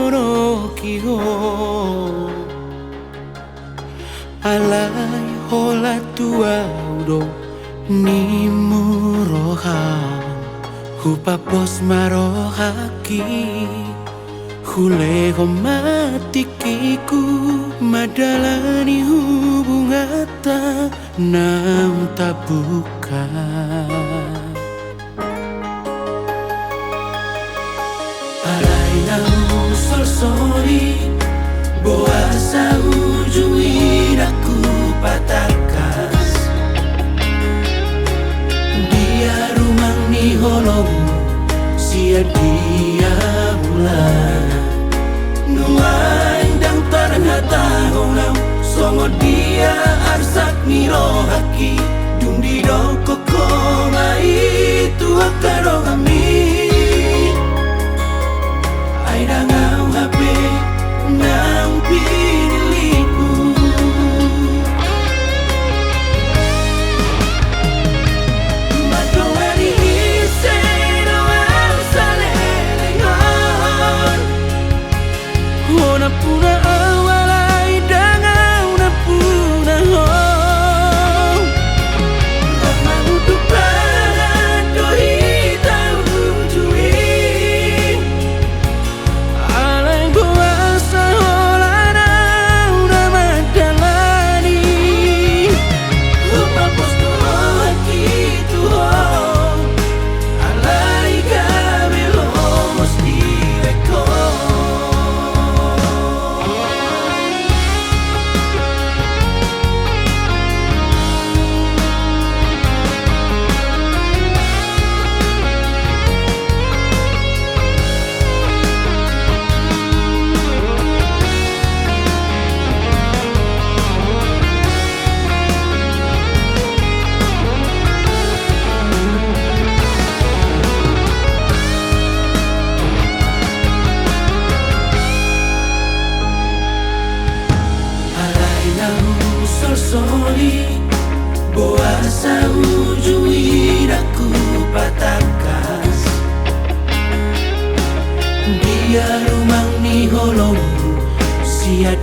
moro kiho alai hola tua udo ni muroha hupa pos marohaki hule matikiku madalani hubungata nam tabuka alai nau sol-soli boa ujui aku patakas dia rumang ni holong sia dia bulan nuandang tarhata honau songo dia arsak ni rohaki dung di doko koma itu akaro kami ai dangau hape nang pilihku madawari iseno au salelengon hona puna awalai dangau na puna ho rahma untuk para doi tau jui alai buasa holana una madalani lupa posto aquí tu alai gamelo mosti beko sol-soli boa ujui aku patakas dia rumang ni holong sia